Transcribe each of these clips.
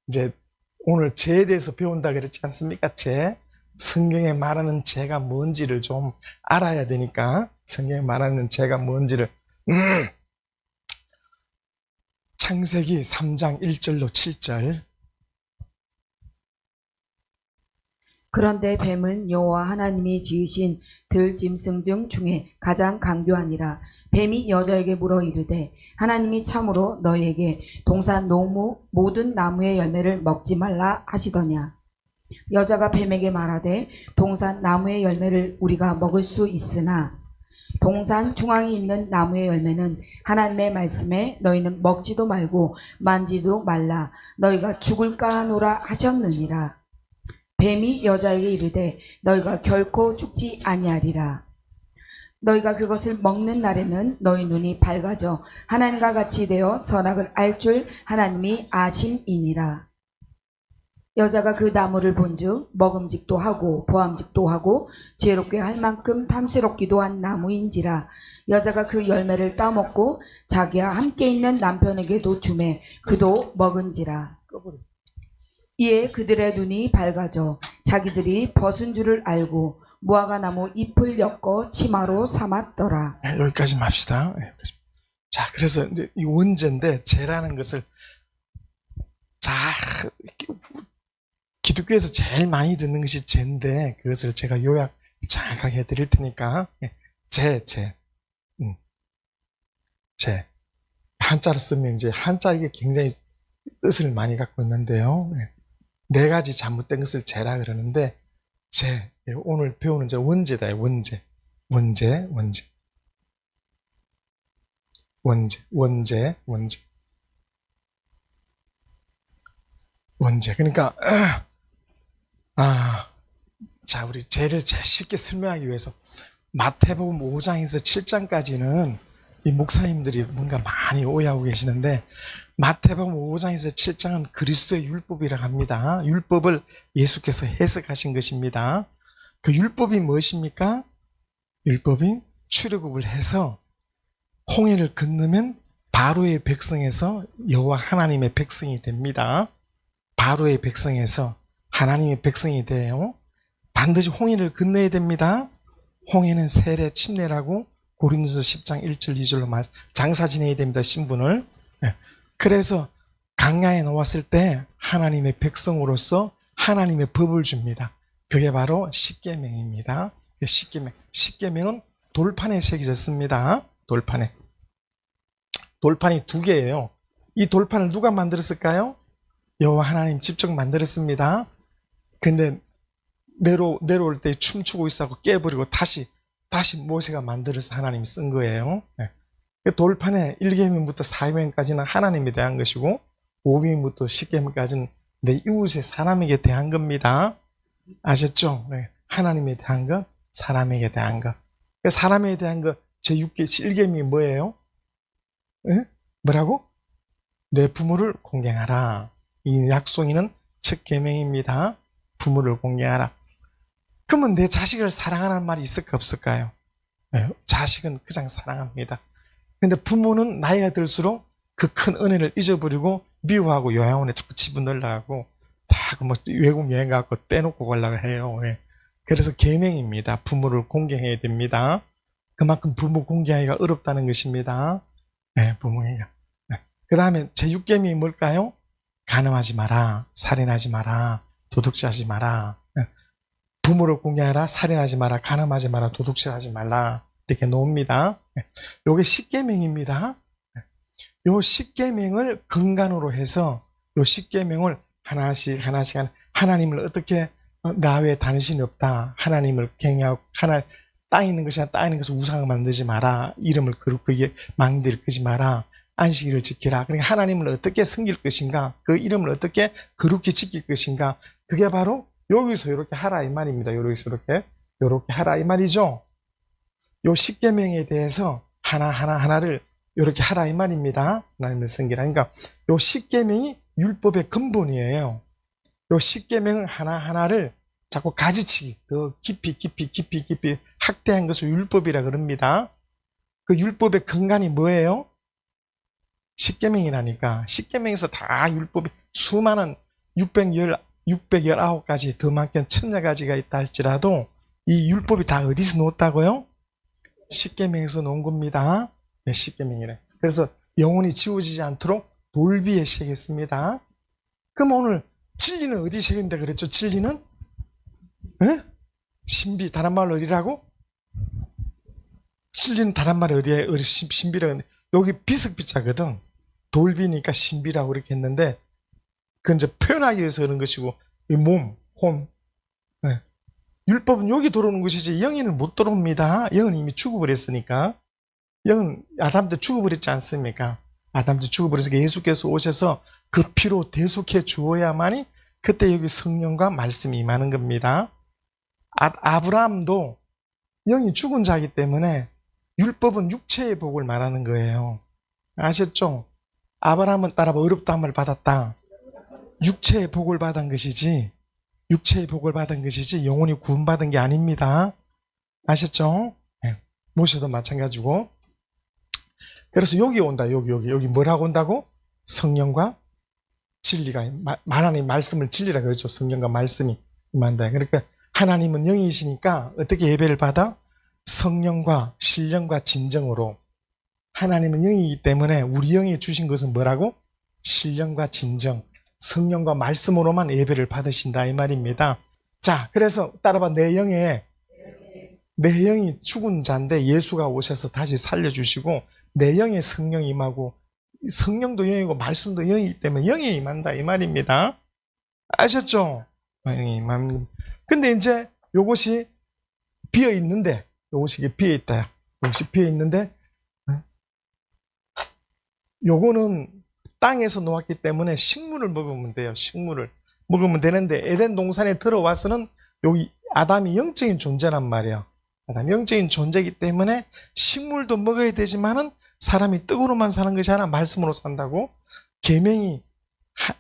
이제 오늘 죄에 대해서 배운다 그랬지 않습니까? 죄. 성경에 말하는 죄가 뭔지를 좀 알아야 되니까 성경에 말하는 죄가 뭔지를 창세기 3장 1절로 7절. 그런데 뱀은 여호와 하나님이 지으신 들짐승 등 중에 가장 강교하니라. 뱀이 여자에게 물어 이르되 하나님이 참으로 너희에게 동산 노무 모든 나무의 열매를 먹지 말라 하시더냐. 여자가 뱀에게 말하되 동산 나무의 열매를 우리가 먹을 수 있으나 동산 중앙에 있는 나무의 열매는 하나님의 말씀에 너희는 먹지도 말고 만지도 말라 너희가 죽을까 하노라 하셨느니라. 뱀이 여자에게 이르되 너희가 결코 죽지 아니하리라. 너희가 그것을 먹는 날에는 너희 눈이 밝아져 하나님과 같이 되어 선악을 알 줄 하나님이 아심이니라. 여자가 그 나무를 본즉 먹음직도 하고 보암직도 하고 지혜롭게 할 만큼 탐스럽기도 한 나무인지라. 여자가 그 열매를 따먹고 자기와 함께 있는 남편에게도 주매 그도 먹은지라. 이에 그들의 눈이 밝아져 자기들이 벗은 줄을 알고 무화과 나무 잎을 엮어 치마로 삼았더라. 여기까지만 합시다. 자, 그래서 이제 이 원죄인데 죄라는 것을 자 기독교에서 제일 많이 듣는 것이 죄인데 그것을 제가 요약 정확하게 해드릴 테니까 죄. 한자로 쓰면 이제 한자 이게 굉장히 뜻을 많이 갖고 있는데요. 네 가지 잘못된 것을 죄라 그러는데 죄 오늘 배우는 이제 원죄다. 원죄. 그러니까 자 우리 죄를 쉽게 설명하기 위해서 마태복음 5장에서 7장까지는 이 목사님들이 뭔가 많이 오해하고 계시는데 마태복음 5장에서 7장은 그리스도의 율법이라고 합니다. 율법을 예수께서 해석하신 것입니다. 그 율법이 무엇입니까? 율법이 출애굽을 해서 홍해를 건너면 바로의 백성에서 여호와 하나님의 백성이 됩니다. 바로의 백성에서 하나님의 백성이 돼요. 반드시 홍해를 건너야 됩니다. 홍해는 세례, 침례라고 고린도서 10장 1절 2절로 장사 지내야 됩니다. 신분을. 그래서 강야에 놓았을 때 하나님의 백성으로서 하나님의 법을 줍니다. 그게 바로 십계명입니다. 십계명은 돌판에 새겨졌습니다. 돌판이 두 개예요. 이 돌판을 누가 만들었을까요? 여호와 하나님 직접 만들었습니다. 근데 내려올 때 춤추고 있어서 깨버리고 다시 모세가 만들어서 하나님이 쓴 거예요. 돌판에 1계명부터 4계명까지는 하나님에 대한 것이고 5계명부터 10계명까지는 내 이웃의 사람에게 대한 겁니다. 아셨죠? 하나님에 대한 것, 사람에게 대한 것. 사람에 대한 것 제6계 1계명이 뭐예요? 뭐라고? 내 부모를 공경하라. 이 약속이는 첫 계명입니다. 부모를 공경하라. 그러면 내 자식을 사랑하는 말이 있을까 없을까요? 자식은 가장 사랑합니다. 근데 부모는 나이가 들수록 그 큰 은혜를 잊어버리고 미워하고 요양원에 자꾸 집어넣으려고 다 뭐 외국 여행 가고 떼놓고 가려고 해요. 그래서 계명입니다. 부모를 공경해야 됩니다. 그만큼 부모 공경하기가 어렵다는 것입니다. 부모가. 그 다음에 제6계명이 뭘까요? 간음하지 마라, 살인하지 마라, 도둑질하지 마라. 부모를 공경하라, 살인하지 마라, 간음하지 마라, 도둑질하지 말라. 이렇게 놓습니다. 요게 10계명입니다. 요 10계명을 근간으로 해서 요 10계명을 하나씩 하나님을 어떻게 나 외에 당신이 없다. 하나님을 경외하고 땅에 있는 것이나 땅에 있는 것을 우상을 만들지 마라. 이름을 거룩하게 망대를 끄지 마라. 안식일을 지키라. 그러니까 하나님을 어떻게 섬길 것인가, 그 이름을 어떻게 거룩히 지킬 것인가, 그게 바로 여기서 이렇게 하라 이 말입니다. 여기서 이렇게 하라 이 말이죠. 요 10계명에 대해서 하나를 이렇게 하라 이 말입니다. 하나님을 섬기라. 그러니까 요 10계명이 율법의 근본이에요. 요 10계명 하나를 자꾸 가지치기, 더 깊이 확대한 것을 율법이라 그럽니다. 그 율법의 근간이 뭐예요? 10계명이라니까. 10계명에서 다 율법이 수많은 619가지, 더 많게는 1000가지가 있다 할지라도 이 율법이 다 어디서 놓았다고요? 십계명에서 놓은 겁니다. 네, 십계명이래. 그래서 영혼이 지워지지 않도록 돌비에 새겼습니다. 그럼 오늘 진리는 어디 새긴다 그랬죠? 진리는? 에? 신비, 다른 말로 어디라고? 진리는 다른 말이 어디에? 신비라고. 여기 비석비자거든. 돌비니까 신비라고 이렇게 했는데, 그건 이제 표현하기 위해서 그런 것이고, 이 몸, 혼. 네. 율법은 여기 들어오는 것이지, 영인은 못 들어옵니다. 영은 이미 죽어버렸으니까. 영은 아담 때 죽어버렸지 않습니까? 아담 때 죽어버렸으니까 예수께서 오셔서 그 피로 대속해 주어야만이 그때 여기 성령과 말씀이 임하는 겁니다. 아브라함도 영이 죽은 자이기 때문에 율법은 육체의 복을 말하는 거예요. 아셨죠? 아브라함은 따라봐 어렵다함을 받았다. 육체의 복을 받은 것이지, 육체의 복을 받은 것이지 영혼이 구원받은 게 아닙니다. 아셨죠? 네. 모세도 마찬가지고. 그래서 여기 온다. 여기 뭐라고 온다고? 성령과 진리가, 하나님 말씀을 진리라 그러죠. 성령과 말씀이 임한다. 그러니까 하나님은 영이시니까 어떻게 예배를 받아? 성령과 신령과 진정으로. 하나님은 영이기 때문에 우리 영이 주신 것은 뭐라고? 신령과 진정, 성령과 말씀으로만 예배를 받으신다 이 말입니다. 자, 그래서 따라봐. 내 영이 죽은 자인데 예수가 오셔서 다시 살려주시고 내 영에 성령이 임하고, 성령도 영이고 말씀도 영이기 때문에 영이 임한다 이 말입니다. 아셨죠? 영이 임합니다. 근데 이제 요것이 비어 있는데, 요것이 비어 있다. 요것이 비어 있는데, 요거는 땅에서 놓았기 때문에 식물을 먹으면 돼요. 식물을 먹으면 되는데, 에덴 동산에 들어와서는 여기 아담이 영적인 존재란 말이에요. 아담이 영적인 존재이기 때문에 식물도 먹어야 되지만은 사람이 떡으로만 사는 것이 아니라 말씀으로 산다고. 계명이,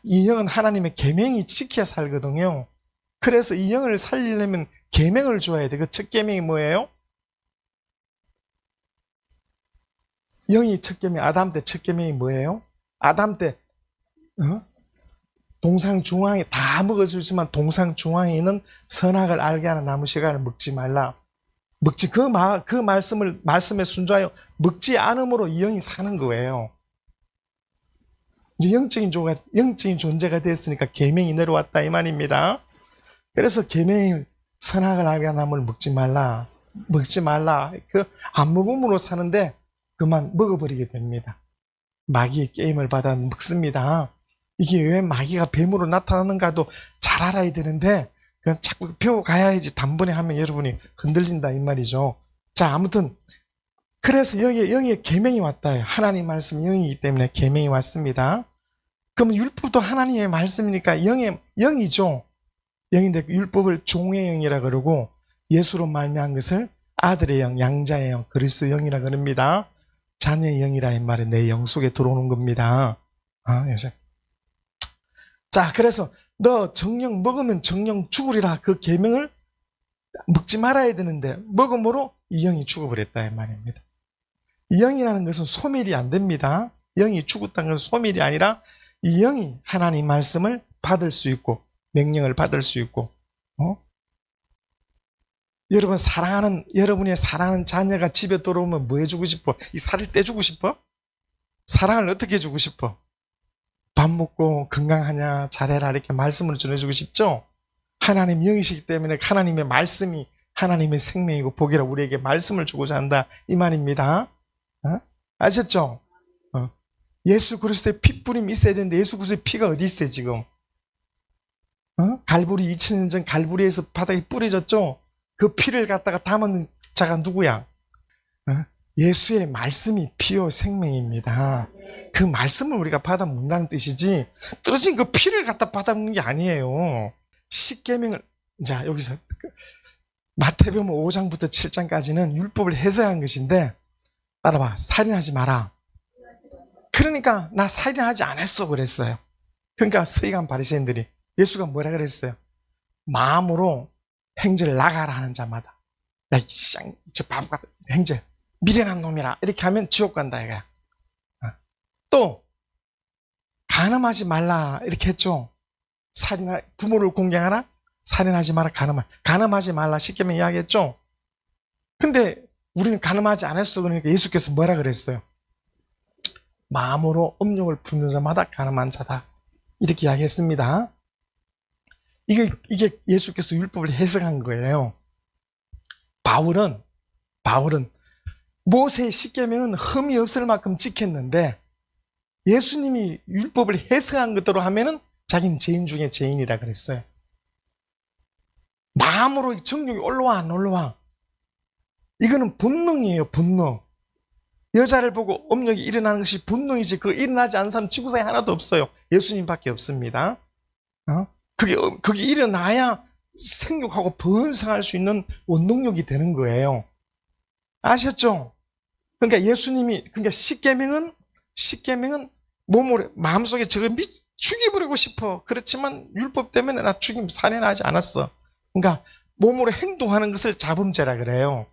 이 영은 하나님의 계명이 지켜야 살거든요. 그래서 이 영을 살리려면 계명을 줘야 돼. 그 첫 계명이 뭐예요? 영이 첫 계명, 아담 때 첫 계명이 뭐예요? 아담 때 동상 중앙에 다 먹어주지만 동상 중앙에 있는 선악을 알게 하는 나무 씨앗을 먹지 말라. 먹지, 그 말씀에 순종하여 먹지 않음으로 이 영이 사는 거예요. 이제 영적인 존재가 됐으니까 계명이 내려왔다 이 말입니다. 그래서 계명이 선악을 알게 하는 나무를 먹지 말라. 그 안 먹음으로 사는데 그만 먹어버리게 됩니다. 마귀의 게임을 받아 먹습니다. 이게 왜 마귀가 뱀으로 나타나는가도 잘 알아야 되는데 그냥 자꾸 배워가야지. 단번에 하면 여러분이 흔들린다 이 말이죠. 자, 아무튼 그래서 영의 계명이 왔다. 하나님 말씀 영이기 때문에 계명이 왔습니다. 그럼 율법도 하나님의 말씀이니까 영이죠. 영인데 율법을 종의 영이라 그러고 예수로 말미암은 것을 아들의 영, 양자의 영, 그리스도의 영이라 그럽니다. 자녀의 영이라 이 말은 내 영 속에 들어오는 겁니다. 요새. 자, 그래서 너 정령 먹으면 정령 죽으리라 그 계명을 먹지 말아야 되는데 먹음으로 이 영이 죽어버렸다 이 말입니다. 이 영이라는 것은 소멸이 안 됩니다. 영이 죽었다는 것은 소멸이 아니라 이 영이 하나님 말씀을 받을 수 있고 명령을 받을 수 있고, 여러분의 사랑하는 자녀가 집에 들어오면 뭐 해주고 싶어? 이 살을 떼주고 싶어? 사랑을 어떻게 해주고 싶어? 밥 먹고 건강하냐, 잘해라 이렇게 말씀을 전해주고 싶죠? 하나님 영이시기 때문에 하나님의 말씀이 하나님의 생명이고 복이라 우리에게 말씀을 주고자 한다 이 말입니다. 아셨죠? 예수 그리스도의 핏부림이 있어야 되는데 예수 그리스도의 피가 어디 있어요 지금? 갈보리 2000년 전 갈보리에서 바닥에 뿌려졌죠? 그 피를 갖다가 담은 자가 누구야? 예수의 말씀이 피요 생명입니다. 그 말씀을 우리가 받아 먹는다는 뜻이지 떨어진 그 피를 갖다 받아 먹는 게 아니에요. 십계명을, 자, 여기서 마태복음 5장부터 7장까지는 율법을 해석한 것인데, 따라봐. 살인하지 마라. 그러니까 나 살인하지 않았어 그랬어요. 그러니까 서기관 바리새인들이 예수가 뭐라 그랬어요? 마음으로 행제를 나가라 하는 자마다, 야, 저 바보 같은 행제 미련한 놈이라 이렇게 하면 지옥 간다 이거야. 또 간음하지 말라 이렇게 했죠. 부모를 공경하라, 살인하지 마라, 간음하지 말라, 십계명 이야기했죠. 근데 우리는 간음하지 않았어. 그러니까 예수께서 뭐라 그랬어요? 마음으로 음욕을 품는 자마다 간음한 자다, 이렇게 이야기했습니다. 이게 예수께서 율법을 해석한 거예요. 바울은 모세의 십계명은 흠이 없을 만큼 지켰는데 예수님이 율법을 해석한 것대로 하면은 자기는 죄인 중에 죄인이라 그랬어요. 마음으로 정욕이 올라와 안 올라와? 이거는 본능이에요, 본능. 여자를 보고 음욕이 일어나는 것이 본능이지, 그거 일어나지 않은 사람 지구상에 하나도 없어요. 예수님밖에 없습니다. 그게 일어나야 생육하고 번성할 수 있는 원동력이 되는 거예요. 아셨죠? 그러니까 그러니까 십계명은 몸으로, 마음속에 저걸 죽여버리고 싶어. 그렇지만 율법 때문에 나 살인하지 않았어. 그러니까 몸으로 행동하는 것을 자범죄라 그래요.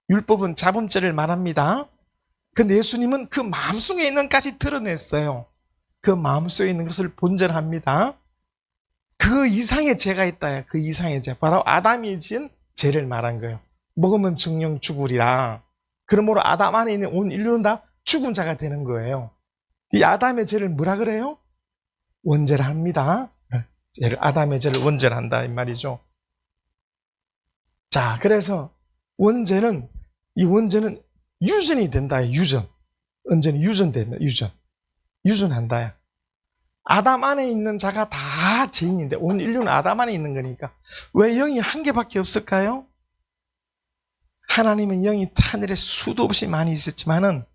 율법은 자범죄를 말합니다. 근데 예수님은 그 마음속에 있는 것까지 드러냈어요. 그 마음속에 있는 것을 본전합니다. 그 이상의 죄가 있다. 그 이상의 죄. 바로 아담이 지은 죄를 말한 거예요. 먹으면 정령 죽으리라. 그러므로 아담 안에 있는 온 인류는 다 죽은 자가 되는 거예요. 이 아담의 죄를 뭐라 그래요? 원죄합니다. 아담의 죄를 원죄한다 이 말이죠. 자, 그래서 이 원죄는 유전이 된다. 유전. 언제는 유전된다. 유전한다. 아담 안에 있는 자가 다 죄인인데 온 인류는 아담 안에 있는 거니까. 왜 영이 한 개밖에 없을까요? 하나님은 영이 하늘에 수도 없이 많이 있었지만은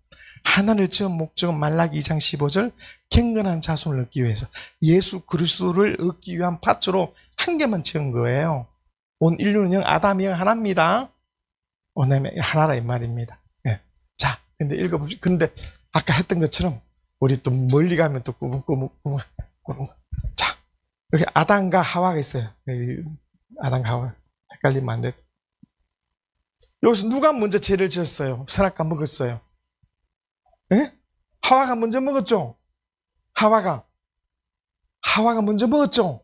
하나님을 지은 목적은 말라기 2장 15절 경건한 자손을 얻기 위해서 예수 그리스도를 얻기 위한 파초로 한 개만 지은 거예요. 온 인류는 영, 아담이 영 하나입니다. 오늘 하나라 이 말입니다. 네. 자, 근데 읽어봅시다. 근데 아까 했던 것처럼 우리 또 멀리 가면 또 꾸벅꾸벅. 자, 여기 아담과 하와가 있어요. 아담과 하와. 헷갈리면 안 돼. 여기서 누가 먼저 죄를 지었어요? 선악과 먹었어요. 예? 하와가 먼저 먹었죠? 하와가 먼저 먹었죠?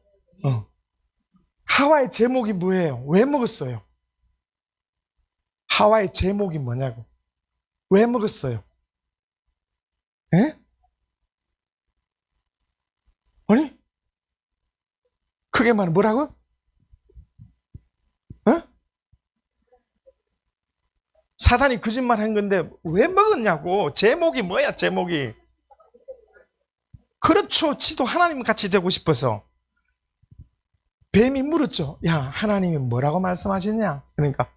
하와의 제목이 뭐예요? 왜 먹었어요? 하와의 제목이 뭐냐고? 왜 먹었어요? 예? 아니? 크게 말하면 뭐라고? 어? 사단이 거짓말 한 건데 왜 먹었냐고. 제목이 뭐야, 제목이. 그렇죠. 지도 하나님 같이 되고 싶어서. 뱀이 물었죠. 야, 하나님이 뭐라고 말씀하셨냐? 그러니까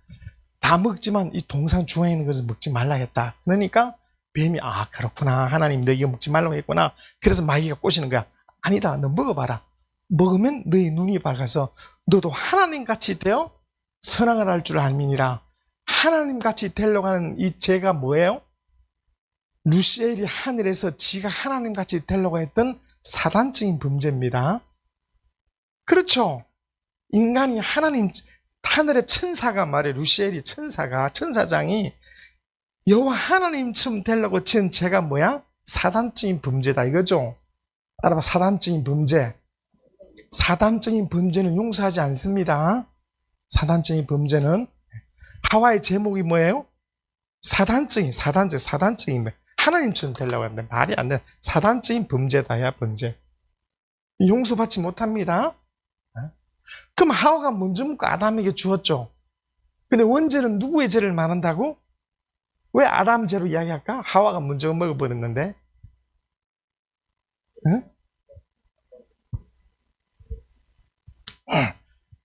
다 먹지만 이 동상 중앙에 있는 것을 먹지 말라 했다. 그러니까 뱀이 그렇구나. 하나님 너 이거 먹지 말라고 했구나. 그래서 마귀가 꼬시는 거야. 아니다. 너 먹어봐라. 먹으면 너의 눈이 밝아서 너도 하나님같이 되어 선악을 할 줄 알미니라. 하나님같이 되려고 하는 이 죄가 뭐예요? 루시엘이 하늘에서 지가 하나님같이 되려고 했던 사단적인 범죄입니다. 그렇죠. 인간이 하늘의 천사가 말해, 루시엘이 천사장이 여호와 하나님처럼 되려고 지은 죄가 뭐야? 사단적인 범죄다 이거죠. 따라봐, 사단적인 범죄. 사단적인 범죄는 용서하지 않습니다. 사단적인 범죄는. 하와의 제목이 뭐예요? 사단적인 하나님처럼 되려고 하는데 말이 안 돼. 사단적인 범죄다야, 범죄. 용서받지 못합니다. 그럼 하와가 먼저 먹고 아담에게 주었죠. 근데 원죄는 누구의 죄를 말한다고? 왜 아담 죄로 이야기할까? 하와가 먼저 먹어버렸는데. 응?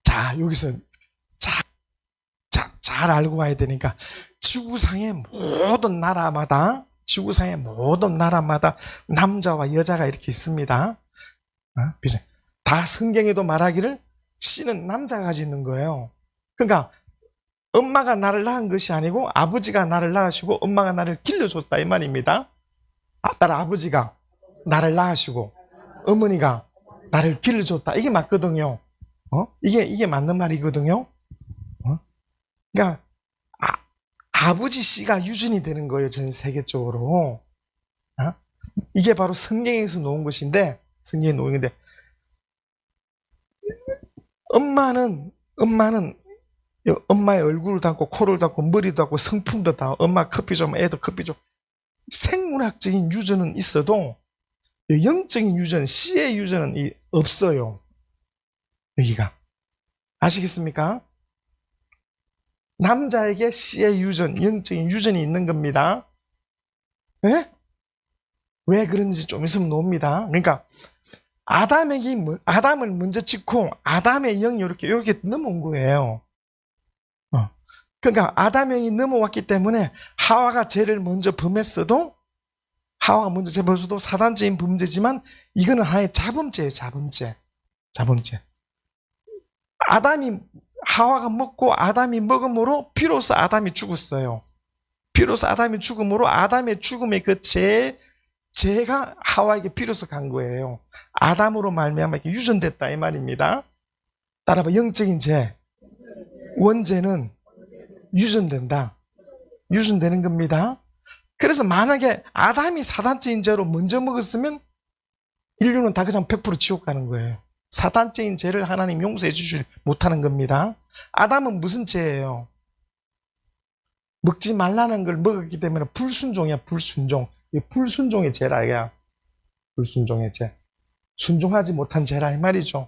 자, 여기서 잘 알고 와야 되니까 지구상의 모든 나라마다 남자와 여자가 이렇게 있습니다. 다 성경에도 말하기를 씨는 나자가 가지고 있는 거예요. 그러니까 엄마가 나를 낳은 것이 아니고 아버지가 나를 낳으시고 엄마가 나를 길러줬다 이 말입니다. 따라 아버지가 나를 낳으시고 어머니가 나를 길러줬다. 이게 맞거든요. 이게 맞는 말이거든요. 그러니까 아버지 씨가 유전이 되는 거예요. 전 세계적으로. 이게 바로 성경에서 놓은 것인데, 성경에 놓은 건데, 엄마는 엄마의 얼굴을 닮고 코를 닮고 머리도 닮고 성품도 다 엄마 커피 좀 애도 커피 좀 생물학적인 유전은 있어도 영적인 유전, 씨의 유전은 없어요. 여기가 아시겠습니까? 남자에게 씨의 유전, 영적인 유전이 있는 겁니다. 예? 왜 그런지 좀 있으면 나옵니다. 그러니까 아담을 먼저 찍고 아담의 영이 이렇게 넘어온 거예요. 그러니까 아담의 영이 넘어왔기 때문에 하와가 죄를 먼저 범했어도 사단죄인 범죄지만 이거는 하나의 자범죄예요. 자범죄. 하와가 먹고 아담이 먹음으로 비로소 아담이 죽었어요. 비로소 아담이 죽음으로 아담의 죽음의 그 죄가 하와에게 비로소 간 거예요. 아담으로 말미암아 이렇게 유전됐다 이 말입니다. 따라봐, 영적인 죄, 원죄는 유전되는 겁니다. 그래서 만약에 아담이 사단죄인 죄로 먼저 먹었으면 인류는 다 그냥 100% 지옥 가는 거예요. 사단죄인 죄를 하나님 용서해 주지 못하는 겁니다. 아담은 무슨 죄예요? 먹지 말라는 걸 먹었기 때문에 불순종이야. 불순종의 죄라 이거야. 불순종의 죄. 순종하지 못한 죄라 이 말이죠.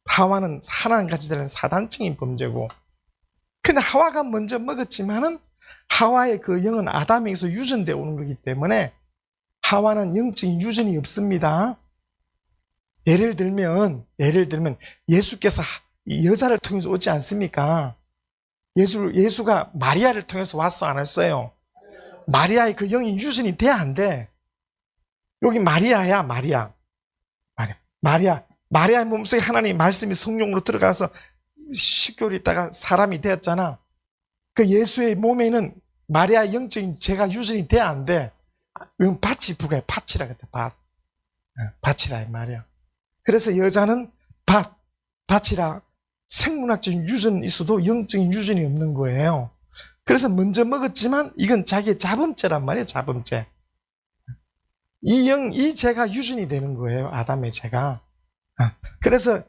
하와는 하나님같이 되는 사단적인 범죄고, 근데 하와가 먼저 먹었지만은 하와의 그 영은 아담에게서 유전되어 오는 거기 때문에 하와는 영적인 유전이 없습니다. 예를 들면 예수께서 이 여자를 통해서 오지 않습니까? 예수가 마리아를 통해서 왔어, 안 왔어요? 마리아의 그 영이 유전이 돼야 안 돼. 여기 마리아야, 마리아의 몸속에 하나님 말씀이 성령으로 들어가서 10개월 있다가 사람이 되었잖아. 그 예수의 몸에는 마리아의 영적인 죄가 유전이 돼야 안 돼. 이건 밭이 부가요. 밭이라 그랬대, 밭. 밭이라 이 말이야. 그래서 여자는 밭이라 생물학적인 유전이 있어도 영적인 유전이 없는 거예요. 그래서 먼저 먹었지만 이건 자기의 자범죄란 말이에요. 자범죄. 이 죄가 유전이 되는 거예요. 아담의 죄가. 그래서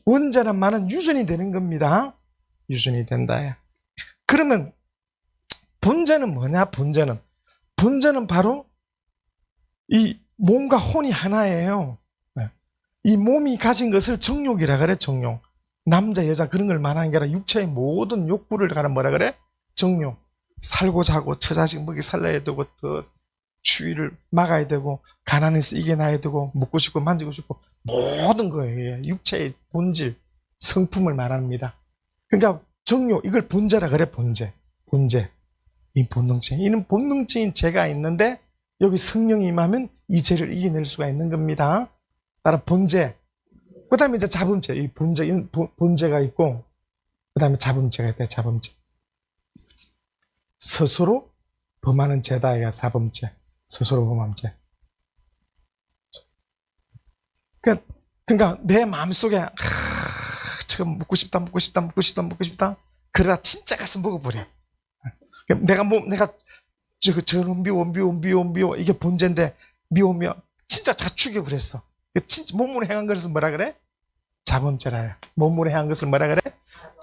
원죄란 말은 유전이 되는 겁니다. 유전이 된다. 그러면 본죄는 뭐냐? 본죄는 바로 이 몸과 혼이 하나예요. 이 몸이 가진 것을 정욕이라 그래. 정욕. 남자 여자 그런 걸 말하는 게 아니라 육체의 모든 욕구를 가는 뭐라 그래? 정욕. 살고 자고 처자식 먹이 살려야 되고 더 추위를 막아야 되고 가난해서 이겨놔야 되고 먹고 싶고 만지고 싶고 모든 거예요. 육체의 본질, 성품을 말합니다. 그러니까 정욕, 이걸 본죄라 그래. 본죄. 이 본능증. 이는 본능적인 죄가 있는데 여기 성령이 임하면 이 죄를 이겨낼 수가 있는 겁니다. 따라 본죄. 그 다음에 이제 자범죄. 이 본죄가 있고 그 다음에 자범죄가 있다. 자범죄. 스스로 범하는 죄다. 이가 자범죄. 스스로 범하는 죄. 그러니까 내 마음속에 지금 먹고 싶다. 그러다 진짜 가서 먹어버려. 내가 저런 미워 이게 본죄인데 미워 진짜 다 죽여버렸어. 진짜 몸으로 행한 것을 뭐라 그래? 자범죄라요. 몸으로 행한 것을 뭐라 그래?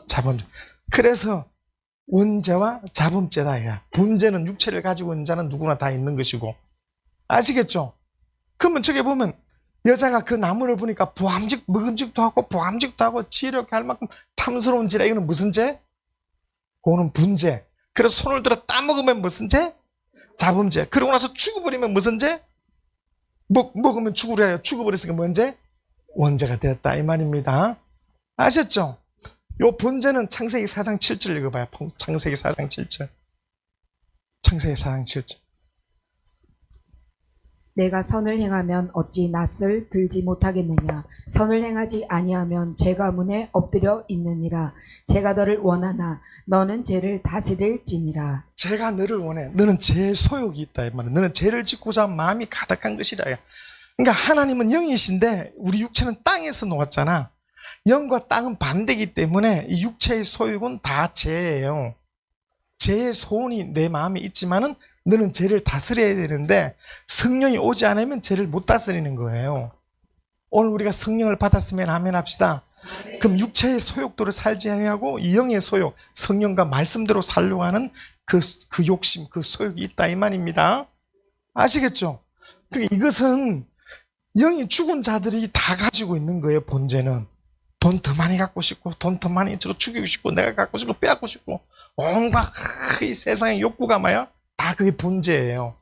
자범죄. 그래서 원죄와 자범죄다. 야. 본죄는 육체를 가지고 있는 자는 누구나 다 있는 것이고, 아시겠죠? 그러면 저기 보면 여자가 그 나무를 보니까 먹음직도 하고 지혜롭게 할 만큼 탐스러운 죄라. 이거는 무슨 죄? 그거는 본죄. 그래서 손을 들어 따먹으면 무슨 죄? 자범죄. 그러고 나서 죽어버리면 무슨 죄? 먹으면 죽으려. 죽어버렸으니까 뭔 죄? 원죄가 되었다 이 말입니다. 아셨죠? 요 본죄는 창세기 4장 7절 읽어봐요. 창세기 4장 7절. 창세기 4장 7절. 내가 선을 행하면 어찌 낯을 들지 못하겠느냐. 선을 행하지 아니하면 죄가 문에 엎드려 있느니라. 죄가 너를 원하나 너는 죄를 다스릴지니라. 죄가 너를 원해. 너는 죄의 소욕이 있다 이 말이야. 너는 죄를 짓고자 마음이 가득한 것이라. 그러니까 하나님은 영이신데 우리 육체는 땅에서 놓았잖아. 영과 땅은 반대이기 때문에 이 육체의 소욕은 다 죄예요. 죄의 소원이 내 마음에 있지만은 너는 죄를 다스려야 되는데 성령이 오지 않으면 죄를 못 다스리는 거예요. 오늘 우리가 성령을 받았으면 아멘 합시다. 그럼 육체의 소욕도를 살지 아니하고 이 영의 소욕, 성령과 말씀대로 살려고 하는 그 욕심, 그 소욕이 있다 이 말입니다. 아시겠죠? 이것은 영이 죽은 자들이 다 가지고 있는 거예요. 본제는 돈 더 많이 갖고 싶고, 돈 더 많이 저거 죽이고 싶고, 내가 갖고 싶고 빼앗고 싶고, 온갖 이 세상의 욕구가 뭐야? 다 그게 본제예요.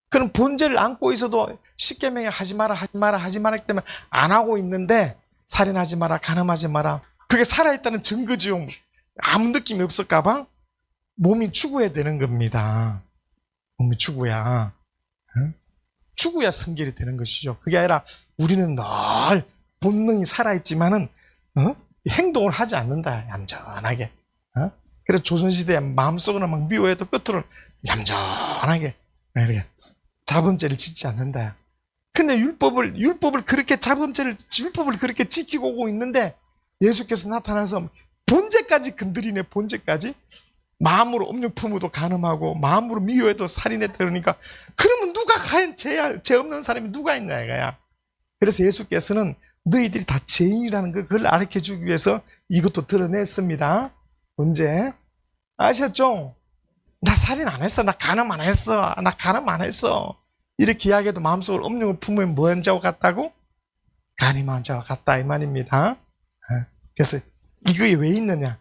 그럼 본제를 안고 있어도 십계명에 하지 마라 하지 마라 하지 마라 하기 때문에 안 하고 있는데, 살인하지 마라, 간음하지 마라, 그게 살아있다는 증거지요. 아무 느낌이 없을까봐 몸이 죽어야 되는 겁니다. 몸이 죽어야, 응? 죽어야 성결이 되는 것이죠. 그게 아니라 우리는 늘 본능이 살아있지만은 행동을 하지 않는다. 얌전하게. 그래서 조선시대에 마음속으로 막 미워해도 끝으로는 얌전하게 이렇게 자범죄를 짓지 않는다. 근데 율법을 그렇게 율법을 그렇게 지키고 오고 있는데 예수께서 나타나서 본죄까지 건드리네. 본죄까지. 마음으로 음욕 품어도 간음하고 마음으로 미워해도 살인해. 그러니까 그러면 누가 과연 죄 없는 사람이 누가 있냐 이거야. 그래서 예수께서는 너희들이 다 죄인이라는 걸 그걸 가르쳐주기 위해서 이것도 드러냈습니다. 언제? 아셨죠? 나 살인 안 했어. 나 간음 안 했어. 나 간음 안 했어. 이렇게 이야기해도 마음속으로 음욕을 품으면 뭔 자와 같다고? 간음한 자와 같다 이 말입니다. 그래서 이거에 왜 있느냐?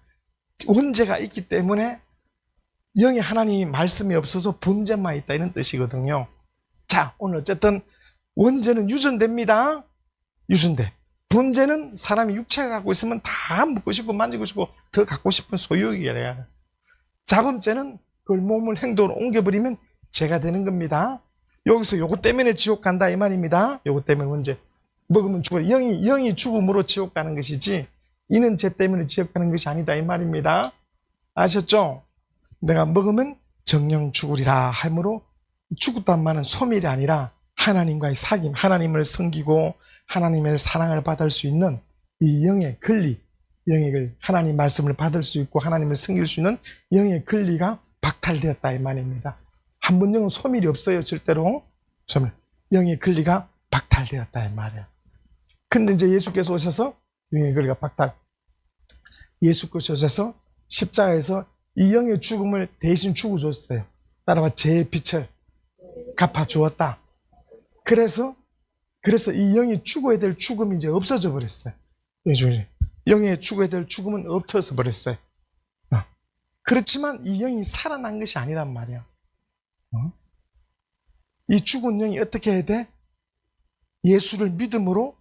원죄가 있기 때문에 영의 하나님 말씀이 없어서 본죄만 있다 이런 뜻이거든요. 자, 오늘 어쨌든 원죄는 유전됩니다. 유전돼. 본죄는 사람이 육체가 갖고 있으면 다 먹고 싶고 만지고 싶고 더 갖고 싶은 소유욕이래요. 자범죄는 그걸 몸을 행동으로 옮겨버리면 죄가 되는 겁니다. 여기서 요거 때문에 지옥 간다 이 말입니다. 요거 때문에 원죄. 먹으면 죽어. 영이 죽음으로 지옥 가는 것이지 이는 죄 때문에 지옥 가는 것이 아니다 이 말입니다. 아셨죠? 내가 먹으면 정령 죽으리라 하므로 죽었단 말은 소멸이 아니라 하나님과의 사귐, 하나님을 섬기고 하나님의 사랑을 받을 수 있는 이 영의 권리, 하나님 말씀을 받을 수 있고 하나님을 섬길 수 있는 영의 권리가 박탈되었다 이 말입니다. 한 번 영은 소멸이 없어요. 절대로. 영의 권리가 박탈되었다 이 말이에요. 근데 이제 예수께서 오셔서 영의 권리가 예수께서 오셔서 십자가에서 이 영의 죽음을 대신 죽어줬어요. 따라와 죄의 빛을 갚아주었다. 그래서 이 영이 죽어야 될 죽음이 이제 없어져 버렸어요. 영의 죽어야 될 죽음은 없어져 버렸어요. 그렇지만 이 영이 살아난 것이 아니란 말이야. 이 죽은 영이 어떻게 해야 돼? 예수를 믿음으로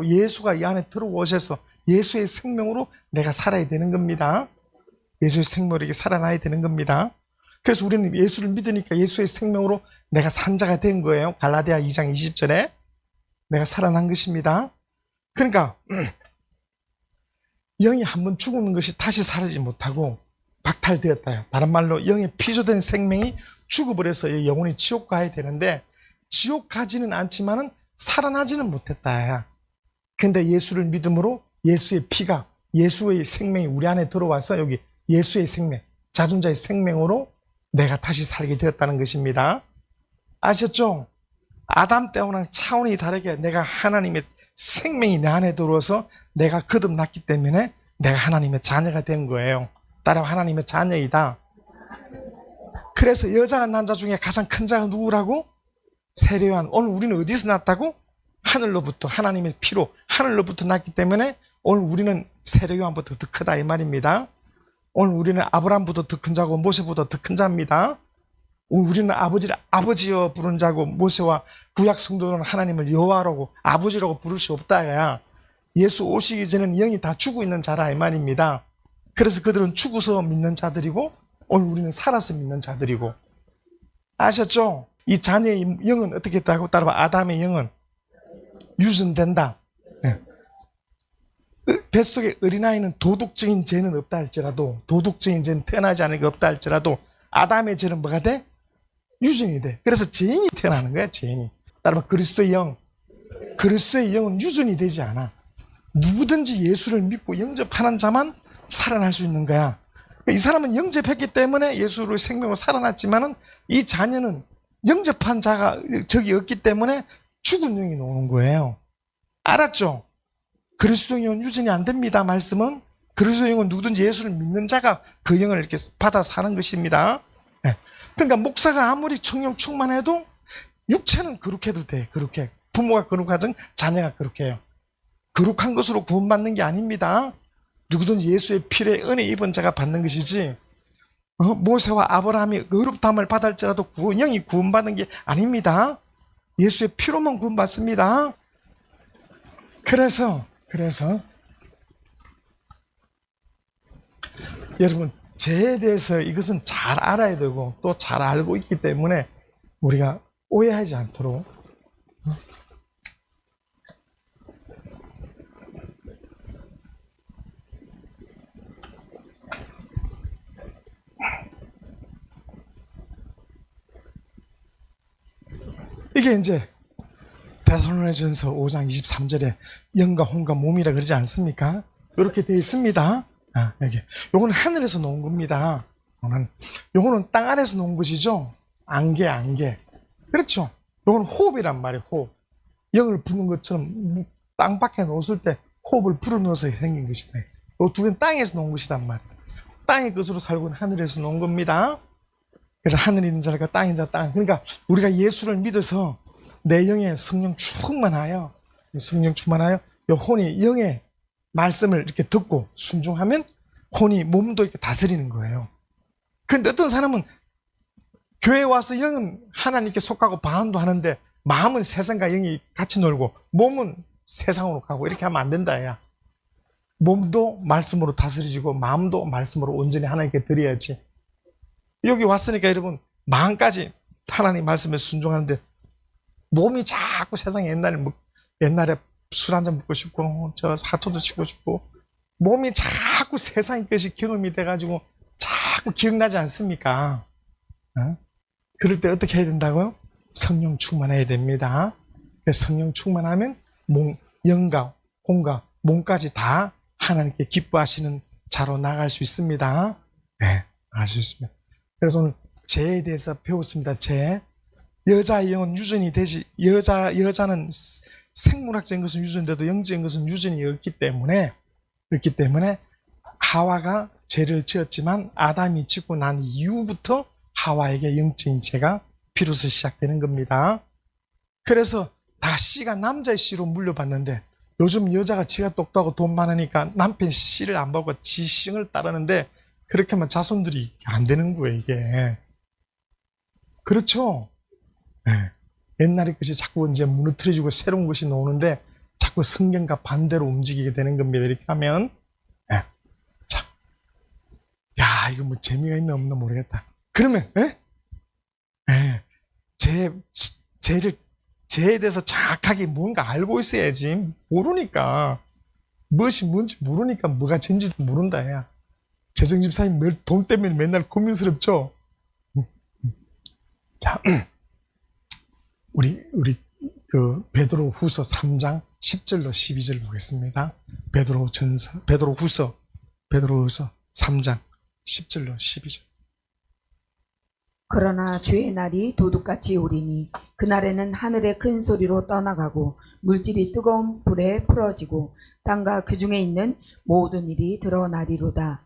예수가 이 안에 들어오셔서 예수의 생명으로 내가 살아야 되는 겁니다. 예수의 생명으로 살아나야 되는 겁니다. 그래서 우리는 예수를 믿으니까 예수의 생명으로 내가 산 자가 된 거예요. 갈라디아 2장 20절에 내가 살아난 것입니다. 그러니까 영이 한번 죽는 것이 다시 살아나지 못하고 박탈되었다. 다른 말로 영의 피조된 생명이 죽어버려서 영혼이 지옥 가야 되는데 지옥 가지는 않지만은 살아나지는 못했다. 근데 예수를 믿음으로 예수의 피가, 예수의 생명이 우리 안에 들어와서 여기 예수의 생명, 자존자의 생명으로 내가 다시 살게 되었다는 것입니다. 아셨죠? 아담 때와는 차원이 다르게 내가 하나님의 생명이 내 안에 들어와서 내가 거듭났기 때문에 내가 하나님의 자녀가 된 거예요. 따라 하나님의 자녀이다. 그래서 여자가 난 자 중에 가장 큰 자가 누구라고? 세례요한. 오늘 우리는 어디서 났다고? 하늘로부터, 하나님의 피로 하늘로부터 났기 때문에 오늘 우리는 세례요한보다 더 크다 이 말입니다. 오늘 우리는 아브라함보다 더 큰 자고 모세보다 더 큰 자입니다. 우리는 아버지를 아버지여 부른 자고 모세와 구약 성도는 하나님을 여호와라고 아버지라고 부를 수 없다. 예수 오시기 전에는 영이 다 죽어 있는 자라 이 말입니다. 그래서 그들은 죽어서 믿는 자들이고 오늘 우리는 살아서 믿는 자들이고. 아셨죠? 이 자녀의 영은 어떻게 했다고? 따라봐. 아담의 영은 유전된다. 뱃속의 어린아이는 도덕적인 죄는 없다 할지라도, 도덕적인 죄는 태어나지 않은 게 없다 할지라도 아담의 죄는 뭐가 돼? 유전이 돼. 그래서 죄인이 태어나는 거야. 죄인이. 따라봐. 그리스도의 영은 유전이 되지 않아. 누구든지 예수를 믿고 영접하는 자만 살아날 수 있는 거야. 이 사람은 영접했기 때문에 예수를 생명으로 살아났지만은 이 자녀는 영접한 자가 적이 없기 때문에 죽은 영이 나오는 거예요. 알았죠? 그리스도의 영은 유전이 안 됩니다. 말씀은 그리스도의 영은 누구든지 예수를 믿는 자가 그 영을 이렇게 받아 사는 것입니다. 네. 그러니까 목사가 아무리 성령 충만해도 육체는 거룩해도 돼. 거룩해. 부모가 거룩하든 자녀가 거룩해요. 거룩한 것으로 구원받는 게 아닙니다. 누구든지 예수의 피에 은혜 입은 자가 받는 것이지, 모세와 아브라함이 의롭다함을 받을지라도 영이 구원받는 게 아닙니다. 예수의 피로만 구원받습니다. 그래서 여러분, 죄에 대해서 이것은 잘 알아야 되고 또 잘 알고 있기 때문에 우리가 오해하지 않도록 이게 이제 데살로니가전서 5장 23절에 영과 혼과 몸이라 그러지 않습니까? 이렇게 되어 있습니다. 여기 요거는 하늘에서 놓은 겁니다. 요거는 땅 아래에서 놓은 것이죠. 안개. 그렇죠. 요거는 호흡이란 말이에요. 호흡. 영을 부는 것처럼 땅 밖에 놓았을 때 호흡을 불어넣어서 생긴 것이다. 요 두 개는 땅에서 놓은 것이단 말이에요. 땅의 것으로 살고 있는 하늘에서 놓은 겁니다. 그래서 하늘에 있는 자가 땅인 자 땅. 그러니까 우리가 예수를 믿어서 내 영에 성령 충만하여 요 혼이 영의 말씀을 이렇게 듣고 순종하면 혼이 몸도 이렇게 다스리는 거예요. 근데 어떤 사람은 교회 와서 영은 하나님께 속하고 방언도 하는데 마음은 세상과 영이 같이 놀고 몸은 세상으로 가고 이렇게 하면 안 된다. 야. 몸도 말씀으로 다스려지고 마음도 말씀으로 온전히 하나님께 드려야지. 여기 왔으니까 여러분 마음까지 하나님 말씀에 순종하는데 몸이 자꾸 세상에 옛날에 술 한잔 먹고 싶고 저 사토도 치고 싶고 몸이 자꾸 세상의 것이 경험이 돼가지고 자꾸 기억나지 않습니까? 그럴 때 어떻게 해야 된다고요? 성령 충만해야 됩니다. 성령 충만하면 영과 혼과 몸까지 다 하나님께 기뻐하시는 자로 나갈 수 있습니다. 네, 나갈 수 있습니다. 그래서 오늘 죄에 대해서 배웠습니다. 죄. 여자의 영은 유전이 되지, 여자는 생물학적인 것은 유전돼도 영적인 것은 유전이 없기 때문에 하와가 죄를 지었지만 아담이 짓고 난 이후부터 하와에게 영적인 죄가 비로소 시작되는 겁니다. 그래서 다 씨가 남자의 씨로 물려받는데 요즘 여자가 지가 똑똑하고 돈 많으니까 남편 씨를 안 보고 지 씨를 따르는데 그렇게 하면 자손들이 안 되는 거예요, 이게. 그렇죠? 네. 옛날의 것이 자꾸 이제 무너뜨려지고 새로운 것이 나오는데 자꾸 성경과 반대로 움직이게 되는 겁니다. 이렇게 하면. 네. 자. 야, 이거 뭐 재미가 있나 없나 모르겠다. 그러면, 죄에 대해서 정확하게 뭔가 알고 있어야지. 모르니까. 무엇이 뭔지 모르니까 뭐가 죄인지도 모른다, 야. 재정집사님 돈 때문에 맨날 고민스럽죠? 자, 우리 베드로 후서 3장 10절로 12절 보겠습니다. 베드로 후서 3장 10절로 12절. 그러나 주의 날이 도둑같이 오리니 그날에는 하늘의 큰 소리로 떠나가고 물질이 뜨거운 불에 풀어지고 땅과 그 중에 있는 모든 일이 드러나리로다.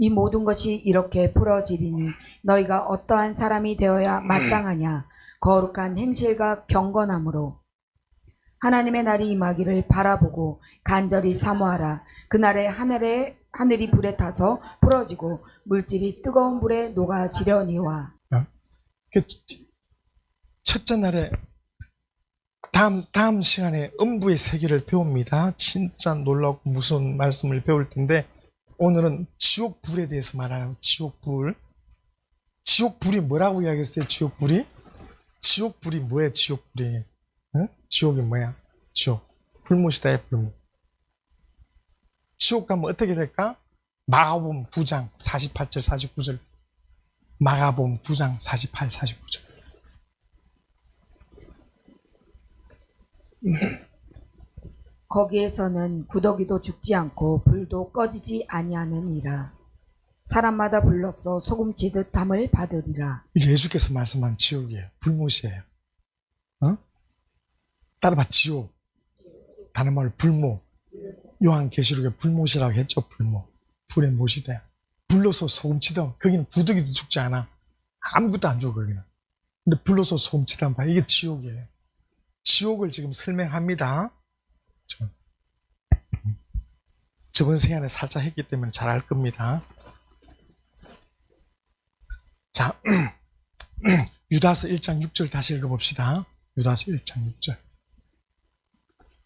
이 모든 것이 이렇게 풀어지리니 너희가 어떠한 사람이 되어야 마땅하냐. 거룩한 행실과 경건함으로 하나님의 날이 임하기를 바라보고 간절히 사모하라. 그날에 하늘이 불에 타서 풀어지고 물질이 뜨거운 불에 녹아지려니와. 첫째 날에 다음 시간에 음부의 세계를 배웁니다. 진짜 놀랍고 무서운 말씀을 배울 텐데 오늘은 지옥 불에 대해서 말하라고. 지옥 불이 뭐라고 이야기했어요? 지옥 불이 뭐예요? 지옥 불이. 응? 지옥이 뭐야? 지옥. 불못이다. 불못. 지옥 가면 어떻게 될까? 마가복음 9장 48절 49절. 마가복음 9장 48, 49절. 거기에서는 구더기도 죽지 않고 불도 꺼지지 아니하느니라. 사람마다 불로써 소금치듯 담을 받으리라. 예수께서 말씀한 지옥이에요. 불못이에요. 따라봐. 지옥. 다른 말로 불못. 요한계시록에 불못이라고 했죠. 불못. 불에 못이 돼. 불로서 소금치던 거기는 부득이도 죽지 않아. 아무것도 안 죽어 거기는. 근데 불로서 소금치던 봐. 이게 지옥이에요. 지옥을 지금 설명합니다. 저번 시간에 살짝 했기 때문에 잘 알 겁니다. 자, 유다서 1장 6절 다시 읽어봅시다. 유다서 1장 6절.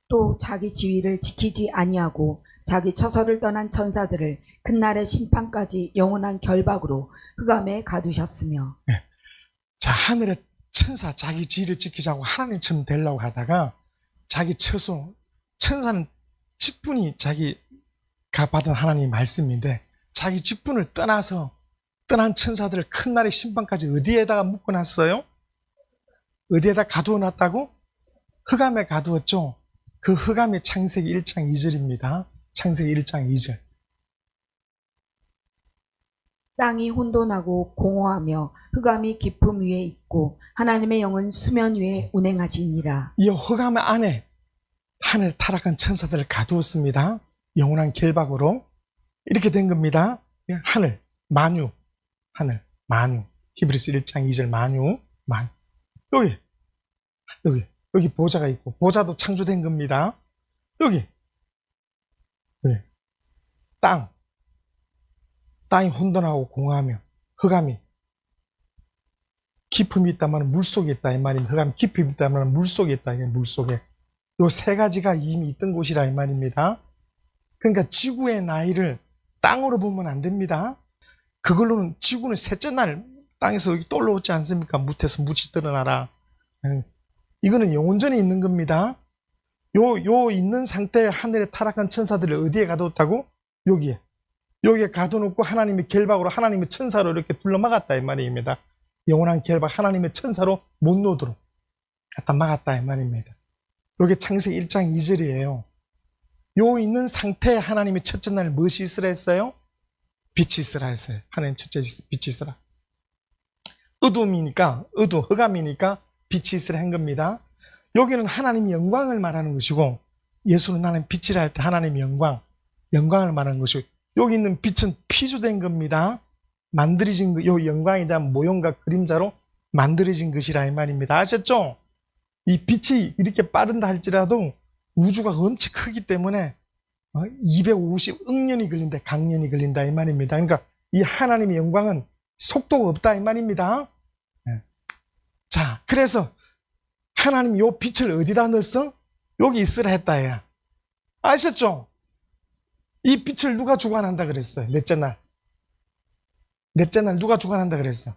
또 자기 지위를 지키지 아니하고 자기 처소를 떠난 천사들을 큰 날의 심판까지 영원한 결박으로 흑암에 가두셨으며. 자, 하늘의 천사 자기 지위를 지키자고 하나님처럼 되려고 하다가 자기 처소, 천사는 직분이 자기가 받은 하나님의 말씀인데 자기 직분을 떠난 천사들을 큰 날의 심판까지 어디에다가 묶어놨어요? 어디에다 가두어 놨다고? 흑암에 가두었죠. 그 흑암이 창세기 1장 2절입니다. 창세기 1장 2절. 땅이 혼돈하고 공허하며 흑암이 깊음 위에 있고 하나님의 영은 수면 위에 운행하시니라. 이 흑암 안에 하늘 타락한 천사들을 가두었습니다. 영원한 결박으로. 이렇게 된 겁니다. 하늘, 만유, 하늘, 만유. 히브리서 1장 2절 만유. 여기 보좌가 있고, 보좌도 창조된 겁니다. 여기. 땅이 혼돈하고 공허하며, 흑암이 깊음이 있다면 물속에 있다 이 말입니다. 흑암이 깊음이 있다면 물속에 있다. 물속에. 요 세 가지가 이미 있던 곳이라 이 말입니다. 그러니까 지구의 나이를 땅으로 보면 안 됩니다. 그걸로는 지구는 셋째 날 땅에서 여기 또 올라오지 않습니까? 무태서 무치 드러나라. 이거는 영원전에 있는 겁니다. 요 있는 상태에 하늘에 타락한 천사들을 어디에 가뒀다고? 여기에 가둬놓고 하나님의 결박으로 하나님의 천사로 이렇게 둘러막았다 이 말입니다. 영원한 결박 하나님의 천사로 못 놓도록 갖다 막았다 이 말입니다. 요게 창세기 1장 2절이에요. 요 있는 상태에 하나님이 첫째 날 무엇이 있으라 했어요? 빛이 있으라 했어요. 하나님 첫째 빛이 있으라. 어둠이니까, 흑암이니까 빛이 있으라 한 겁니다. 여기는 하나님의 영광을 말하는 것이고, 예수는 하나님 빛이라 할 때 하나님의 영광을 말하는 것이고, 여기 있는 빛은 피조된 겁니다. 만들어진 요 영광에 대한 모형과 그림자로 만들어진 것이라 이 말입니다. 아셨죠? 이 빛이 이렇게 빠른다 할지라도 우주가 엄청 크기 때문에 250억 년이 걸린다, 강년이 걸린다 이 말입니다. 그러니까 이 하나님의 영광은 속도가 없다 이 말입니다. 자, 그래서 하나님 요 빛을 어디다 넣었어? 여기 있으라 했다 야. 아셨죠? 이 빛을 누가 주관한다 그랬어요? 넷째 날 누가 주관한다 그랬어?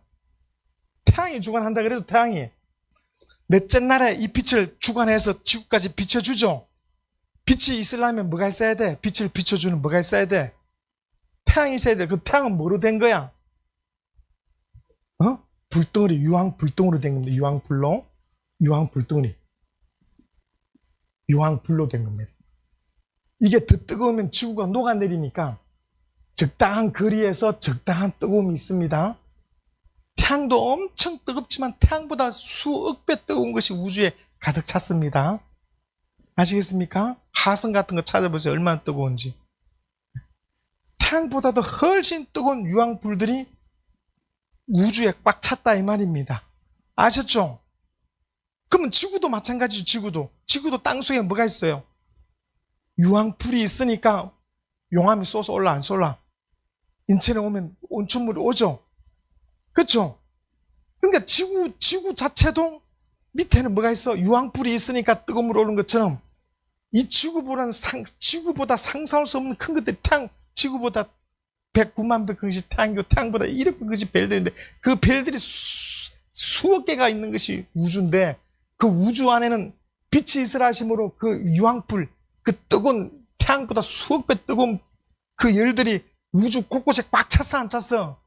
태양이 주관한다 그래도 태양이 넷째 날에 이 빛을 주관해서 지구까지 비춰주죠. 빛이 있으려면 뭐가 있어야 돼? 빛을 비춰주는 뭐가 있어야 돼? 태양이 있어야 돼. 그 태양은 뭐로 된 거야? 불덩어리, 유황불덩으로 된 겁니다. 유황불로 된 겁니다. 이게 더 뜨거우면 지구가 녹아내리니까 적당한 거리에서 적당한 뜨거움이 있습니다. 태양도 엄청 뜨겁지만 태양보다 수억 배 뜨거운 것이 우주에 가득 찼습니다. 아시겠습니까? 화성 같은 거 찾아보세요. 얼마나 뜨거운지. 태양보다도 훨씬 뜨거운 유황불들이 우주에 꽉 찼다 이 말입니다. 아셨죠? 그러면 지구도 마찬가지죠. 지구도 땅속에 뭐가 있어요? 유황불이 있으니까 용암이 쏟아 올라 안 쏟아? 인천에 오면 온천물이 오죠? 그렇죠? 그러니까 지구 자체도 밑에는 뭐가 있어? 유황불이 있으니까 뜨거운 물 오는 것처럼 이 지구보다 상상할 수 없는 큰 것들이 지구보다 109만 배 큰 것이 태양보다 1억 배 큰 것이 벨들인데 그 벨들이 수억 개가 있는 것이 우주인데 그 우주 안에는 빛이 있으라 하심으로 그 유황불, 그 뜨거운 태양보다 수억 배 뜨거운 그 열들이 우주 곳곳에 꽉 찼어 안 찼어?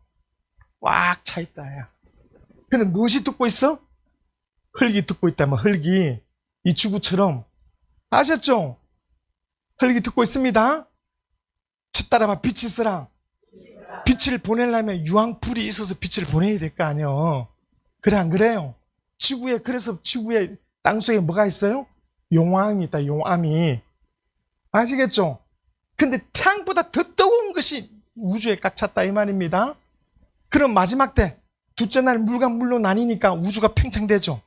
꽉 차 있다 야. 근데 무엇이 듣고 있어? 흙이 듣고 있다면 흙이 이 지구처럼 아셨죠? 흙이 듣고 있습니다. 따라봐 빛이 있으라. 빛을 보내려면 유황불이 있어서 빛을 보내야 될 거 아니에요. 그래 안 그래요? 그래서 지구에 땅속에 뭐가 있어요? 용암이 있다. 용암이. 아시겠죠? 근데 태양보다 더 뜨거운 것이 우주에 꽉 찼다 이 말입니다. 그럼 마지막 때 둘째 날 물과 물로 나뉘니까 우주가 팽창되죠.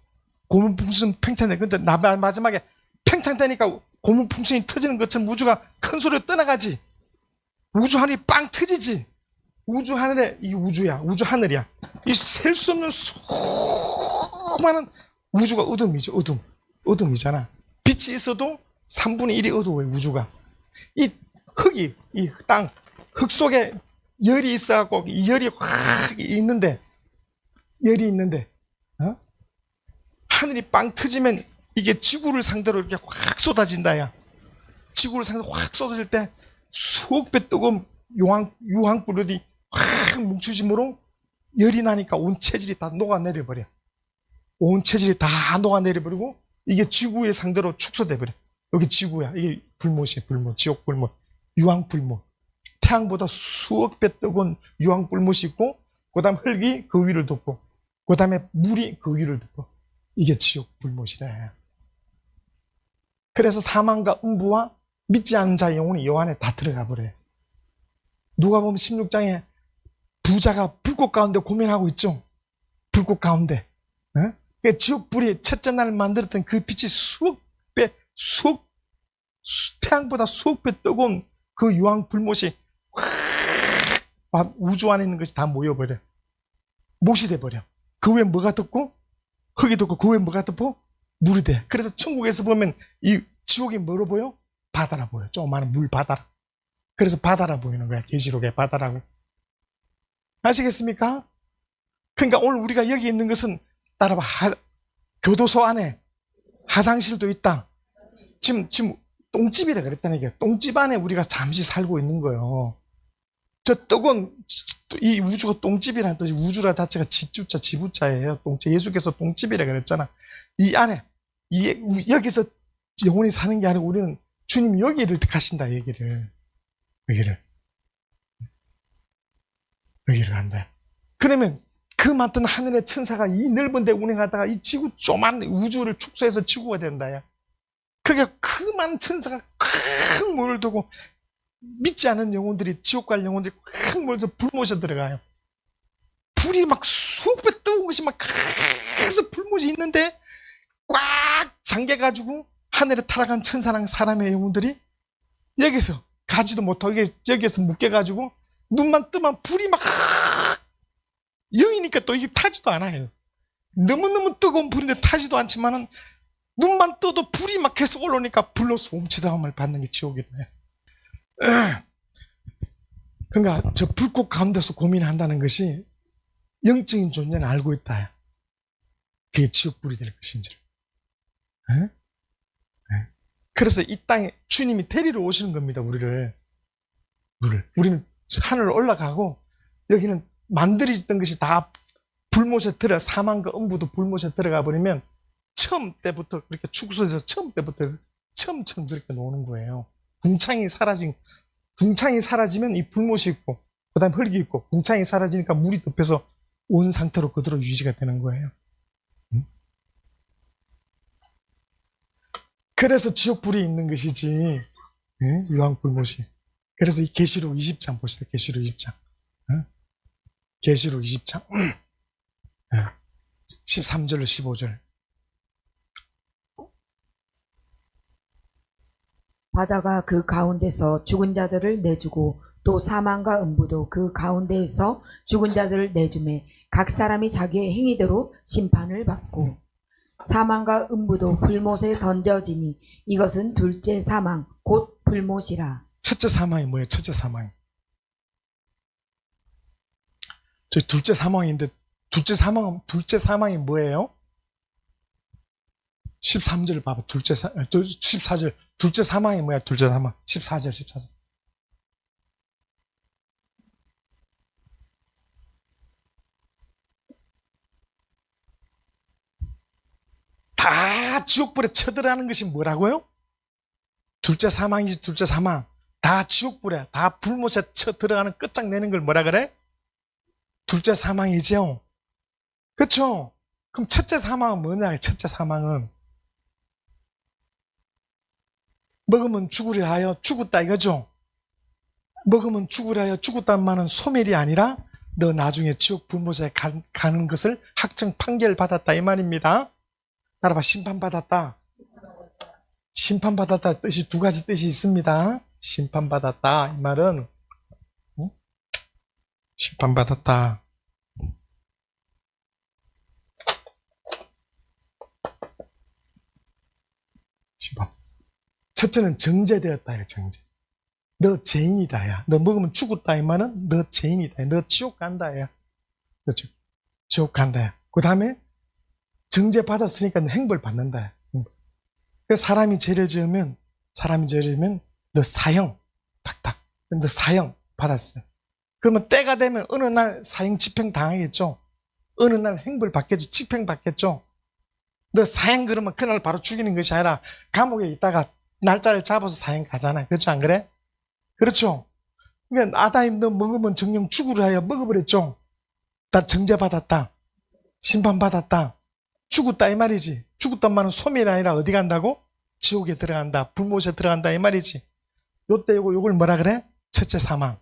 고문풍선 팽창돼. 근데 마지막에 팽창되니까 고문풍선이 터지는 것처럼 우주가 큰 소리로 떠나가지. 우주 하늘이 빵 터지지. 우주 하늘에, 이게 우주야. 우주 하늘이야. 이 셀 수 없는 수많은 우주가 어둠이죠. 어둠이잖아. 빛이 있어도 3분의 1이 어두워요. 우주가. 이 흙이, 이 땅, 흙 속에 열이 있어갖고, 이 열이 확 있는데, 어? 하늘이 빵 터지면 이게 지구를 상대로 이렇게 확 쏟아진다, 야. 지구를 상대로 확 쏟아질 때 수억 배 뜨거운 유황불이 확 뭉쳐짐으로 열이 나니까 온 체질이 다 녹아내려버려. 온 체질이 다 녹아내려버리고 이게 지구의 상대로 축소돼버려. 여기 지구야. 이게 불못이야, 불못. 지옥 불못. 유황불못. 태양보다 수억 배 뜨거운 유황불못이 있고, 그 다음 흙이 그 위를 덮고, 그 다음에 물이 그 위를 덮고. 이게 지옥 불못이래. 그래서 사망과 음부와 믿지 않는 자의 영혼이 여 안에 다 들어가 버려요. 누가 보면 16장에 부자가 불꽃 가운데 고민하고 있죠. 불꽃 가운데. 어? 지옥 불이 첫째 날 만들었던 그 빛이 태양보다 수억 배 뜨거운 그 유황 불못이 확 우주 안에 있는 것이 다 모여버려. 못이 돼버려. 그 위에 뭐가 덮고? 흙이 덮고 그 위에 뭐가 덮고? 물이 돼. 그래서 천국에서 보면 이 지옥이 뭐로 보여? 바다라 보여. 조그마한 물 바다라. 그래서 바다라 보이는 거야. 계시록의 바다라고. 아시겠습니까? 그러니까 오늘 우리가 여기 있는 것은 따라봐. 교도소 안에 화장실도 있다. 지금 똥집이라 그랬다는 게 똥집 안에 우리가 잠시 살고 있는 거예요. 저 뜨거운 이 우주가 똥집이라는 뜻이 우주라 자체가 집주자 지부자예요. 똥집. 예수께서 똥집이라 그랬잖아. 이 안에 여기서 영혼이 사는 게 아니고 우리는 주님 여기를 가신다. 여기를 간다. 그러면 그 많던 하늘의 천사가 이 넓은 데 운행하다가 이 지구 조만 우주를 축소해서 지구가 된다야. 그게 그 많은 천사가 큰 물을 두고 믿지 않은 영혼들이 지옥 갈 영혼들이 큰 물에서 불못에 들어가요. 불이 막 수백 배 뜨거운 것이 막 계속 불못이 있는데 꽉 잠겨가지고 하늘에 타락한 천사랑 사람의 영혼들이 여기서 가지도 못하고 여기에서 묶여가지고 눈만 뜨면 불이 막 영이니까 또 이게 타지도 않아요. 너무너무 뜨거운 불인데 타지도 않지만은 눈만 떠도 불이 막 계속 올라오니까 불로 소음치다움을 받는 게 지옥이네. 그러니까 저 불꽃 가운데서 고민한다는 것이 영적인 존재는 알고 있다. 그게 지옥불이 될 것인지를. 그래서 이 땅에 주님이 데리러 오시는 겁니다. 우리는 하늘을 올라가고 여기는 만들어졌던 것이 다 불못에 사망과 음부도 불못에 들어가 버리면 처음 때부터 그렇게 축소해서 처음처럼 그렇게 노는 거예요. 궁창이 사라지면 이 불못이 있고 그 다음 흙이 있고 궁창이 사라지니까 물이 덮여서 온 상태로 그대로 유지가 되는 거예요. 그래서 지옥불이 있는 것이지 유황불못이. 그래서 이 계시록 20장 보시다. 계시록 20장. 계시록 20장 13절로 15절. 바다가 그 가운데서 죽은 자들을 내주고 또 사망과 음부도 그 가운데에서 죽은 자들을 내주매 각 사람이 자기의 행위대로 심판을 받고 사망과 음부도 불못에 던져지니 이것은 둘째 사망 곧 불못이라. 첫째 사망이 뭐예요? 첫째 사망. 저 둘째 사망인데 둘째 사망이 뭐예요? 13절 봐봐. 14절. 둘째 사망이 뭐야? 둘째 사망. 14절. 다 지옥불에 쳐들어가는 것이 뭐라고요? 둘째 사망이지. 둘째 사망. 다 지옥불에, 다 불못에 쳐들어가는 끝장내는 걸 뭐라 그래? 둘째 사망이죠. 그쵸? 그럼 첫째 사망은 뭐냐? 첫째 사망은 먹으면 죽으려 하여 죽었다 이거죠. 먹으면 죽으라 죽었단 말은 소멸이 아니라 너 나중에 지옥 불모자에 가는 것을 확정 판결받았다 이 말입니다. 따라봐. 심판받았다. 심판받았다 뜻이 두 가지 뜻이 있습니다. 심판받았다 이 말은 심판받았다. 심판. 첫째는 정죄되었다. 정죄. 너 죄인이다. 야. 너 먹으면 죽었다. 이 말은 너 죄인이다. 너 지옥 간다. 야. 그렇죠. 지옥 간다. 그 다음에 정죄 받았으니까 행벌 받는다. 그래서 사람이 죄를 지으면 너 사형 탁탁. 너 사형 받았어요. 그러면 때가 되면 어느 날 사형 집행 당하겠죠. 어느 날 행벌 받겠죠. 집행 받겠죠. 너 사형 그러면 그날 바로 죽이는 것이 아니라 감옥에 있다가 날짜를 잡아서 사형 가잖아. 그렇죠? 안 그래? 그렇죠? 그러니까 아담이 너 먹으면 정령 죽으라 하여 먹어버렸죠. 나 정죄받았다. 심판받았다. 죽었다 이 말이지. 죽었단 말은 소멸이 아니라 어디 간다고? 지옥에 들어간다. 불못에 들어간다 이 말이지. 요때 요걸 뭐라 그래? 첫째 사망.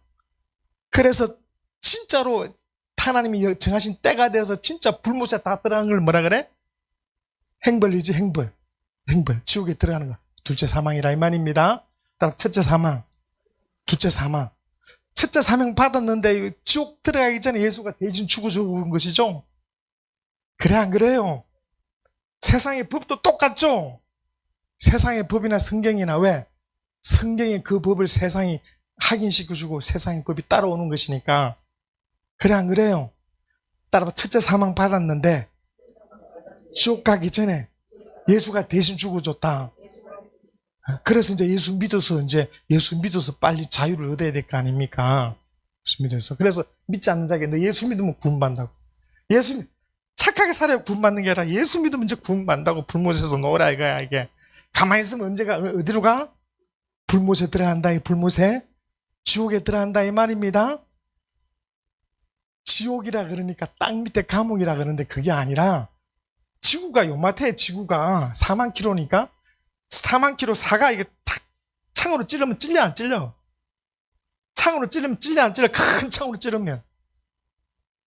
그래서 진짜로 하나님이 정하신 때가 되어서 진짜 불못에 다 들어가는 걸 뭐라 그래? 행벌이지. 행벌. 지옥에 들어가는 거. 둘째 사망이라 이 말입니다. 따라 첫째 사망. 둘째 사망. 첫째 사망 받았는데 지옥 들어가기 전에 예수가 대신 죽은 것이죠. 그래 안 그래요? 세상의 법도 똑같죠? 세상의 법이나 성경이나 왜? 성경의 그 법을 세상이 확인시켜주고 세상의 법이 따라오는 것이니까. 그래 안 그래요? 따라봐. 첫째 사망 받았는데 지옥 가기 전에 예수가 대신 죽어줬다. 그래서 이제 예수 믿어서 빨리 자유를 얻어야 될 거 아닙니까? 예수 믿어서. 그래서 믿지 않는 자에게 너 예수 믿으면 구원받는다고. 착하게 살아야 구원받는 게 아니라 예수 믿으면 이제 구원받는다고. 불못에서 놓으라 이거야 이게. 가만히 있으면 언제가 어디로 가? 불못에 들어간다. 이 불못에 지옥에 들어간다 이 말입니다. 지옥이라 그러니까 땅 밑에 감옥이라 그러는데 그게 아니라 지구가 요마태 지구가 4만 킬로니까 4만 킬로 사가 이게 탁 창으로 찌르면 찔려 안 찔려? 창으로 찌르면 찔려 안 찔려? 큰 창으로 찌르면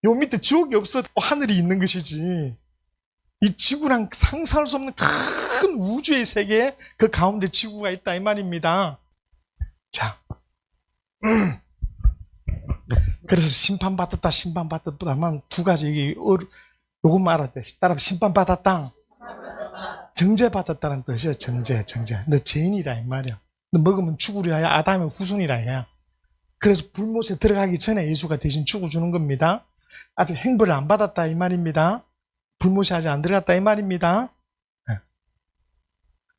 요 밑에 지옥이 없어도 하늘이 있는 것이지. 이 지구랑 상상할 수 없는 큰 우주의 세계에 그 가운데 지구가 있다 이 말입니다. 자, 그래서 심판받았다 심판받았다만 두 가지 이게 요것만 알아야 돼. 따라 심판받았다. 정죄받았다는 뜻이야. 정죄. 너 죄인이다 이 말이야. 너 먹으면 죽으리라. 아담의 후손이라 이거야. 그래서 불못에 들어가기 전에 예수가 대신 죽어주는 겁니다. 아직 행벌을 안 받았다 이 말입니다. 불못이 아직 안 들어갔다 이 말입니다.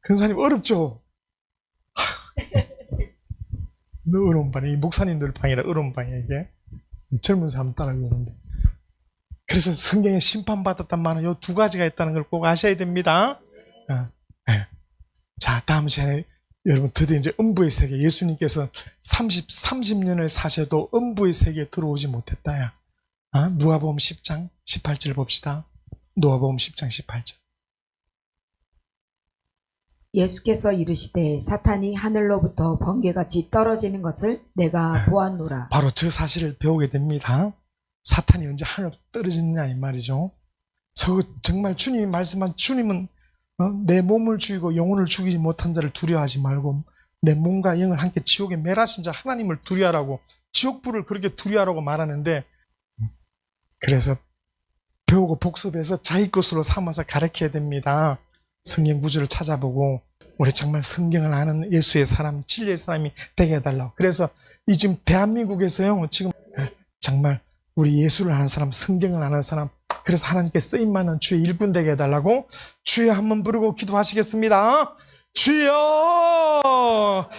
근사님 어렵죠? 너무 어려운 방이야. 이 목사님들 방이라 어려운 방이야 이게. 젊은 사람 따라오는데. 그래서 성경에 심판받았단 말은 이 두 가지가 있다는 걸 꼭 아셔야 됩니다. 자, 다음 시간에 여러분 드디어 이제 음부의 세계, 예수님께서 30년을 사셔도 음부의 세계에 들어오지 못했다야. 누가복음 10장 18절 봅시다. 누가복음 10장 18절. 예수께서 이르시되 사탄이 하늘로부터 번개같이 떨어지는 것을 내가 보았노라. 바로 저 사실을 배우게 됩니다. 사탄이 언제 하늘로 떨어지느냐 이 말이죠. 저 정말 주님이 말씀한 주님은 내 몸을 죽이고 영혼을 죽이지 못한 자를 두려워하지 말고 내 몸과 영을 함께 지옥에 멸하신 자 하나님을 두려워하라고, 지옥불을 그렇게 두려워하라고 말하는데, 그래서 배우고 복습해서 자기 것으로 삼아서 가르쳐야 됩니다. 성경 구절을 찾아보고 우리 정말 성경을 아는 예수의 사람, 진리의 사람이 되게 해달라고. 그래서 이 지금 대한민국에서요, 지금 정말 우리 예수를 아는 사람, 성경을 아는 사람, 그래서 하나님께 쓰임받는 주의 일꾼 되게 해달라고 주여 한번 부르고 기도하시겠습니다. 주여!